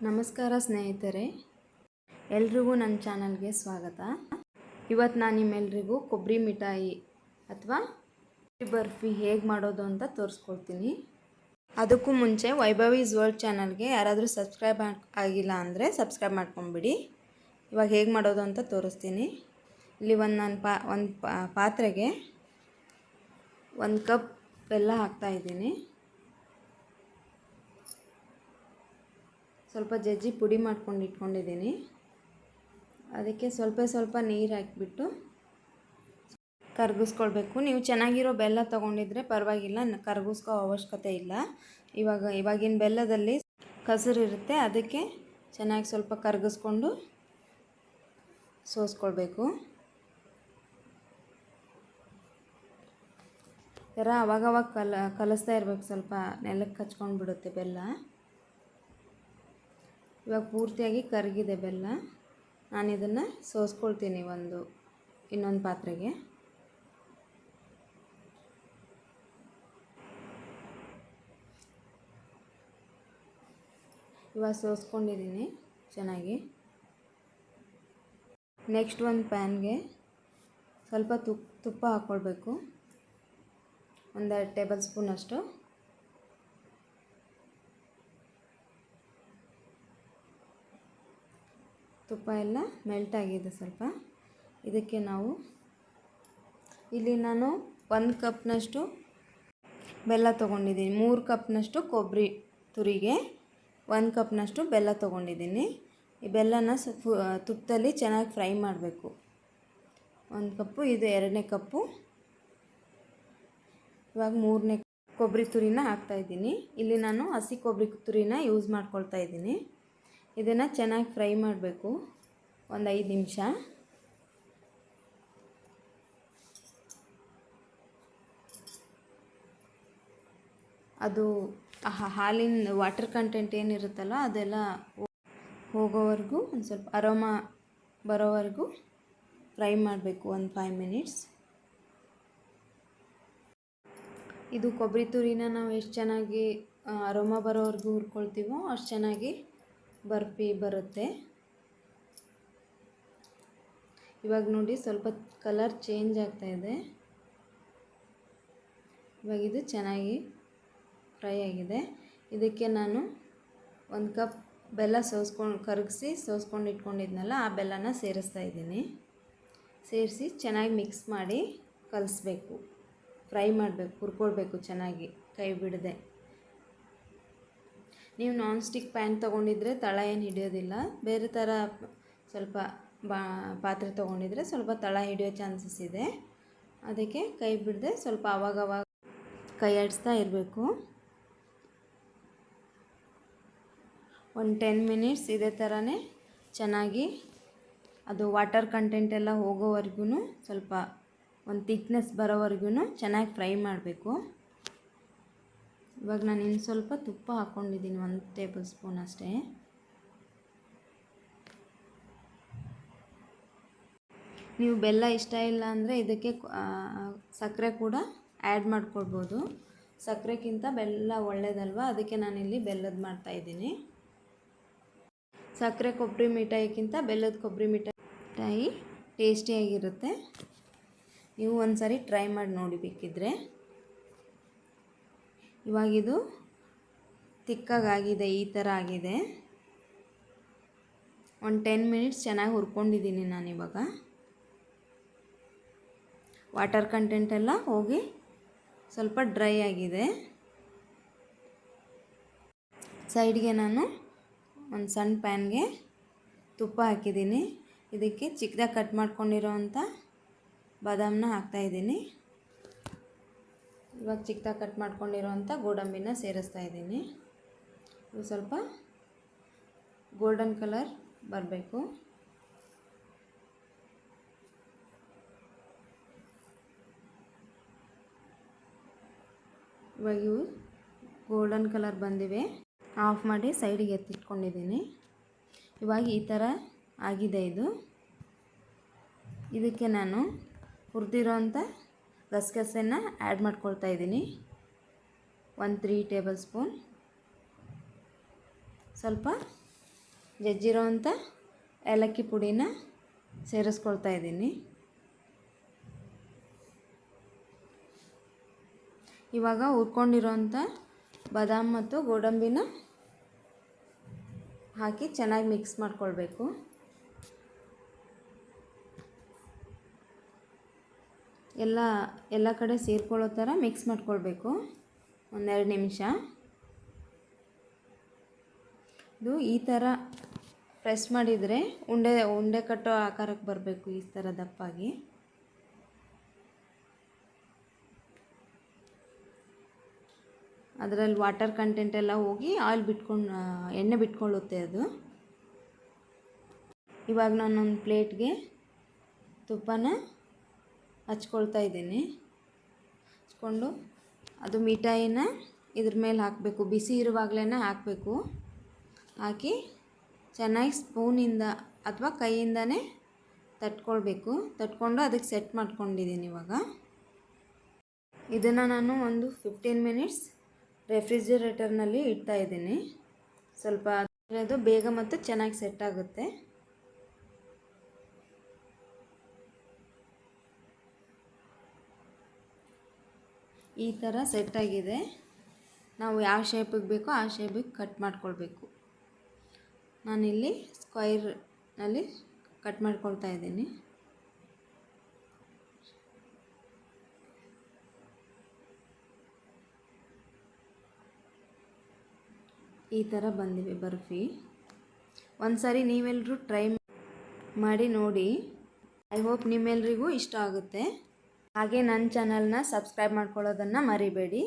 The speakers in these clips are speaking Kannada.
ನಮಸ್ಕಾರ ಸ್ನೇಹಿತರೆ, ಎಲ್ರಿಗೂ ನನ್ನ ಚಾನಲ್ಗೆ ಸ್ವಾಗತ. ಇವತ್ತು ನಾನು ನಿಮ್ಮೆಲ್ರಿಗೂ ಕೊಬ್ಬರಿ ಮಿಠಾಯಿ ಅಥವಾ ಬರ್ಫಿ ಹೇಗೆ ಮಾಡೋದು ಅಂತ ತೋರಿಸ್ಕೊಡ್ತೀನಿ. ಅದಕ್ಕೂ ಮುಂಚೆ ವೈಭವೀಸ್ ವರ್ಲ್ಡ್ ಚಾನಲ್ಗೆ ಯಾರಾದರೂ ಸಬ್ಸ್ಕ್ರೈಬ್ ಆಗಿಲ್ಲ ಅಂದರೆ ಸಬ್ಸ್ಕ್ರೈಬ್ ಮಾಡ್ಕೊಂಬಿಡಿ. ಇವಾಗ ಹೇಗೆ ಮಾಡೋದು ಅಂತ ತೋರಿಸ್ತೀನಿ. ಇಲ್ಲಿ ಒಂದು ಪಾತ್ರೆಗೆ 1 ಕಪ್ ಬೆಲ್ಲ ಹಾಕ್ತಾಯಿದ್ದೀನಿ. ಸ್ವಲ್ಪ ಜಜ್ಜಿ ಪುಡಿ ಮಾಡ್ಕೊಂಡು ಇಟ್ಕೊಂಡಿದ್ದೀನಿ. ಅದಕ್ಕೆ ಸ್ವಲ್ಪ ನೀರು ಹಾಕಿಬಿಟ್ಟು ಕರಗಿಸ್ಕೊಳ್ಬೇಕು. ನೀವು ಚೆನ್ನಾಗಿರೋ ಬೆಲ್ಲ ತೊಗೊಂಡಿದ್ರೆ ಪರವಾಗಿಲ್ಲ, ಕರಗಿಸ್ಕೋ ಅವಶ್ಯಕತೆ ಇಲ್ಲ. ಇವಾಗಿನ ಬೆಲ್ಲದಲ್ಲಿ ಕಸರು ಇರುತ್ತೆ, ಅದಕ್ಕೆ ಚೆನ್ನಾಗಿ ಸ್ವಲ್ಪ ಕರಗಿಸ್ಕೊಂಡು ಸೋಸ್ಕೊಳ್ಬೇಕು. ಥರ ಅವಾಗವಾಗ ಕಲಿಸ್ತಾ ಇರಬೇಕು, ಸ್ವಲ್ಪ ನೆಲಕ್ಕೆ ಹಚ್ಕೊಂಡು ಬಿಡುತ್ತೆ ಬೆಲ್ಲ. ಇವಾಗ ಪೂರ್ತಿಯಾಗಿ ಕರಗಿದೆ ಬೆಲ್ಲ. ನಾನು ಇದನ್ನು ಸೋಸ್ಕೊಳ್ತೀನಿ ಇನ್ನೊಂದು ಪಾತ್ರೆಗೆ. ಇವಾಗ ಸೋಸ್ಕೊಂಡಿದ್ದೀನಿ ಚೆನ್ನಾಗಿ. ನೆಕ್ಸ್ಟ್ ಒಂದು ಪ್ಯಾನ್ಗೆ ಸ್ವಲ್ಪ ತುಪ್ಪ ಹಾಕ್ಕೊಳ್ಬೇಕು, 1 ಟೇಬಲ್ ಸ್ಪೂನ್ ಅಷ್ಟು. ತುಪ್ಪ ಎಲ್ಲ ಮೆಲ್ಟ್ ಆಗಿದೆ ಸ್ವಲ್ಪ. ಇದಕ್ಕೆ ಇಲ್ಲಿ ನಾನು 1 ಕಪ್ನಷ್ಟು ಬೆಲ್ಲ ತೊಗೊಂಡಿದ್ದೀನಿ. 3 ಕಪ್ನಷ್ಟು ಕೊಬ್ಬರಿ ತುರಿಗೆ 1 ಕಪ್ನಷ್ಟು ಬೆಲ್ಲ ತೊಗೊಂಡಿದ್ದೀನಿ. ಈ ಬೆಲ್ಲನ ತುಪ್ಪದಲ್ಲಿ ಚೆನ್ನಾಗಿ ಫ್ರೈ ಮಾಡಬೇಕು. 1 ಕಪ್ಪು, ಇದು 2ನೇ ಕಪ್ಪು. ಇವಾಗ 3ನೇ ಕೊಬ್ಬರಿ ತುರಿನ ಹಾಕ್ತಾಯಿದ್ದೀನಿ. ಇಲ್ಲಿ ನಾನು ಹಸಿ ಕೊಬ್ಬರಿ ತುರಿನ ಯೂಸ್ ಮಾಡ್ಕೊಳ್ತಾ ಇದ್ದೀನಿ. ಇದನ್ನು ಚೆನ್ನಾಗಿ ಫ್ರೈ ಮಾಡಬೇಕು 5 ನಿಮಿಷ. ಅದು ಹಾಲಿನ ವಾಟರ್ ಕಂಟೆಂಟ್ ಏನಿರುತ್ತಲ್ಲ ಅದೆಲ್ಲ ಹೋಗೋವರೆಗೂ, ಒಂದು ಸ್ವಲ್ಪ ಅರೋಮಾ ಬರೋವರೆಗೂ ಫ್ರೈ ಮಾಡಬೇಕು 5 ಮಿನಿಟ್ಸ್. ಇದು ಕೊಬ್ಬರಿ ತುರಿನ ನಾವು ಎಷ್ಟು ಚೆನ್ನಾಗಿ ಅರೋಮಾ ಬರೋವರೆಗೂ ಹುರ್ಕೊಳ್ತೀವೋ ಅಷ್ಟು ಚೆನ್ನಾಗಿ ಬರ್ಫಿ ಬರುತ್ತೆ. ಇವಾಗ ನೋಡಿ ಸ್ವಲ್ಪ ಕಲರ್ ಚೇಂಜ್ ಆಗ್ತಾಯಿದೆ. ಇವಾಗ ಇದು ಚೆನ್ನಾಗಿ ಫ್ರೈ ಆಗಿದೆ. ಇದಕ್ಕೆ ನಾನು 1 ಕಪ್ ಬೆಲ್ಲ ಕರಗಿಸಿ ಸೋಸ್ಕೊಂಡು ಇಟ್ಕೊಂಡಿದ್ನಲ್ಲ, ಆ ಬೆಲ್ಲನ ಸೇರಿಸ್ತಾ ಇದ್ದೀನಿ. ಸೇರಿಸಿ ಚೆನ್ನಾಗಿ ಮಿಕ್ಸ್ ಮಾಡಿ ಕಲಿಸ್ಬೇಕು, ಫ್ರೈ ಮಾಡಬೇಕು, ಹುರ್ಕೊಳ್ಬೇಕು ಚೆನ್ನಾಗಿ ಕೈ ಬಿಡದೆ. ನೀವು ನಾನ್ ಸ್ಟಿಕ್ ಪ್ಯಾನ್ ತೊಗೊಂಡಿದ್ರೆ ತಳ ಏನು ಹಿಡಿಯೋದಿಲ್ಲ. ಬೇರೆ ಥರ ಸ್ವಲ್ಪ ಪಾತ್ರೆ ತೊಗೊಂಡಿದ್ರೆ ಸ್ವಲ್ಪ ತಳ ಹಿಡಿಯೋ ಚಾನ್ಸಸ್ ಇದೆ. ಅದಕ್ಕೆ ಕೈ ಬಿಡದೆ ಸ್ವಲ್ಪ ಆವಾಗವಾಗ ಕೈ ಆಡಿಸ್ತಾ ಇರಬೇಕು. 10 ಮಿನಿಟ್ಸ್ ಇದೇ ಥರನೇ ಚೆನ್ನಾಗಿ ಅದು ವಾಟರ್ ಕಂಟೆಂಟ್ ಎಲ್ಲ ಹೋಗೋವರೆಗೂ, ಸ್ವಲ್ಪ ಒಂದು ಥಿಕ್ನೆಸ್ ಬರೋವರೆಗೂ ಚೆನ್ನಾಗಿ ಫ್ರೈ ಮಾಡಬೇಕು. ಇವಾಗ ನಾನು ಇನ್ನು ಸ್ವಲ್ಪ ತುಪ್ಪ ಹಾಕ್ಕೊಂಡಿದ್ದೀನಿ, 1 ಟೇಬಲ್ ಸ್ಪೂನ್ ಅಷ್ಟೇ. ನೀವು ಬೆಲ್ಲ ಇಷ್ಟ ಇಲ್ಲ ಅಂದರೆ ಇದಕ್ಕೆ ಸಕ್ಕರೆ ಕೂಡ ಆ್ಯಡ್ ಮಾಡ್ಕೊಳ್ಬೋದು. ಸಕ್ಕರೆಗಿಂತ ಬೆಲ್ಲ ಒಳ್ಳೆಯದಲ್ವ, ಅದಕ್ಕೆ ನಾನಿಲ್ಲಿ ಬೆಲ್ಲದ ಮಾಡ್ತಾಯಿದ್ದೀನಿ. ಸಕ್ಕರೆ ಕೊಬ್ಬರಿ ಮಿಠಾಯಿಗಿಂತ ಬೆಲ್ಲದ ಕೊಬ್ಬರಿ ಮಿಠಾಯಿ ಟೇಸ್ಟಿಯಾಗಿರುತ್ತೆ. ನೀವು ಒಂದು ಸಾರಿ ಟ್ರೈ ಮಾಡಿ ನೋಡಿ ಬೇಕಿದ್ದರೆ. ಇವಾಗಿದು ತಿಕ್ಕಾಗಿದೆ, ಈ ಥರ ಆಗಿದೆ. 10 ಮಿನಿಟ್ಸ್ ಚೆನ್ನಾಗಿ ಹುರ್ಕೊಂಡಿದ್ದೀನಿ ನಾನಿವಾಗ. ವಾಟರ್ ಕಂಟೆಂಟ್ ಎಲ್ಲ ಹೋಗಿ ಸ್ವಲ್ಪ ಡ್ರೈ ಆಗಿದೆ. ಸೈಡ್ಗೆ ನಾನು ಒಂದು ಸಣ್ಣ ಪ್ಯಾನ್ಗೆ ತುಪ್ಪ ಹಾಕಿದ್ದೀನಿ. ಇದಕ್ಕೆ ಚಿಕ್ಕದಾಗಿ ಕಟ್ ಮಾಡ್ಕೊಂಡಿರೋವಂಥ ಬಾದಾಮನ್ನ ಹಾಕ್ತಾಯಿದ್ದೀನಿ. ಇವಾಗ ಚಿಕ್ಕದಾಗಿ ಕಟ್ ಮಾಡ್ಕೊಂಡಿರೋವಂಥ ಗೋಡಂಬಿನ ಸೇರಿಸ್ತಾ ಇದ್ದೀನಿ. ಇದು ಸ್ವಲ್ಪ ಗೋಲ್ಡನ್ ಕಲರ್ ಬರಬೇಕು. ಇವಾಗ ಇವು ಗೋಲ್ಡನ್ ಕಲರ್ ಬಂದಿವೆ. ಆಫ್ ಮಾಡಿ ಸೈಡಿಗೆ ಎತ್ತಿಟ್ಕೊಂಡಿದ್ದೀನಿ. ಇವಾಗ ಈ ಥರ ಆಗಿದೆ ಇದು. ಇದಕ್ಕೆ ನಾನು ಹುರಿದಿರೋಂಥ ಗಸಗಸೆನ ಆ್ಯಡ್ ಮಾಡ್ಕೊಳ್ತಾ ಇದ್ದೀನಿ. 3 ಟೇಬಲ್ ಸ್ಪೂನ್. ಸ್ವಲ್ಪ ಜಜ್ಜಿರೋವಂಥ ಏಲಕ್ಕಿ ಪುಡಿನ ಸೇರಿಸ್ಕೊಳ್ತಾ ಇದ್ದೀನಿ. ಇವಾಗ ಹುರ್ಕೊಂಡಿರೋವಂಥ ಬಾದಾಮ್ ಮತ್ತು ಗೋಡಂಬಿನ ಹಾಕಿ ಚೆನ್ನಾಗಿ ಮಿಕ್ಸ್ ಮಾಡ್ಕೊಳ್ಬೇಕು. ಎಲ್ಲ ಕಡೆ ಸೇರ್ಕೊಳ್ಳೋ ಥರ ಮಿಕ್ಸ್ ಮಾಡ್ಕೊಳ್ಬೇಕು. 1-2 ನಿಮಿಷ ಇದು ಈ ಥರ ಪ್ರೆಸ್ ಮಾಡಿದರೆ ಉಂಡೆ ಕಟ್ಟೋ ಆಕಾರಕ್ಕೆ ಬರಬೇಕು. ಈ ಥರ ದಪ್ಪಾಗಿ ಅದರಲ್ಲಿ ವಾಟರ್ ಕಂಟೆಂಟ್ ಎಲ್ಲ ಹೋಗಿ ಎಣ್ಣೆ ಬಿಟ್ಕೊಳ್ಳುತ್ತೆ ಅದು. ಇವಾಗ ನಾನೊಂದು ಪ್ಲೇಟ್ಗೆ ತುಪ್ಪನ ಹಚ್ಕೊಳ್ತಾ ಇದ್ದೀನಿ. ಹಚ್ಕೊಂಡು ಅದು ಮಿಠಾಯಿನ ಇದ್ರ ಮೇಲೆ ಹಾಕಬೇಕು. ಬಿಸಿ ಇರುವಾಗಲೇ ಹಾಕಬೇಕು. ಹಾಕಿ ಚೆನ್ನಾಗಿ ಸ್ಪೂನಿಂದ ಅಥವಾ ಕೈಯಿಂದನೇ ತಟ್ಕೊಳ್ಬೇಕು. ತಟ್ಕೊಂಡು ಅದಕ್ಕೆ ಸೆಟ್ ಮಾಡ್ಕೊಂಡಿದ್ದೀನಿ. ಇವಾಗ ಇದನ್ನು ನಾನು ಒಂದು 15 ಮಿನಿಟ್ಸ್ ರೆಫ್ರಿಜಿರೇಟರ್ನಲ್ಲಿ ಇಡ್ತಾ ಇದ್ದೀನಿ. ಸ್ವಲ್ಪ ಅದು ಬೇಗ ಮತ್ತು ಚೆನ್ನಾಗಿ ಸೆಟ್ ಆಗುತ್ತೆ. ಈ ಥರ ಸೆಟ್ ಆಗಿದೆ. ನಾವು ಯಾವ ಶೇಪಿಗೆ ಬೇಕೋ ಆ ಶೇಪಿಗೆ ಕಟ್ ಮಾಡ್ಕೊಳ್ಬೇಕು. ನಾನಿಲ್ಲಿ ಸ್ಕ್ವೈರ್ನಲ್ಲಿ ಕಟ್ ಮಾಡ್ಕೊಳ್ತಾ ಇದ್ದೀನಿ. ಈ ಥರ ಬಂದಿವೆ ಬರ್ಫಿ. ಒಂದು ಸಾರಿ ನೀವೆಲ್ಲರೂ ಟ್ರೈ ಮಾಡಿ ನೋಡಿ. ಐ ಹೋಪ್ ನಿಮ್ಮೆಲ್ರಿಗೂ ಇಷ್ಟ ಆಗುತ್ತೆ. ಹಾಗೆ ನನ್ನ ಚಾನಲ್ನ ಸಬ್ಸ್ಕ್ರೈಬ್ ಮಾಡ್ಕೊಳ್ಳೋದನ್ನು ಮರಿಬೇಡಿ.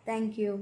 Thank you.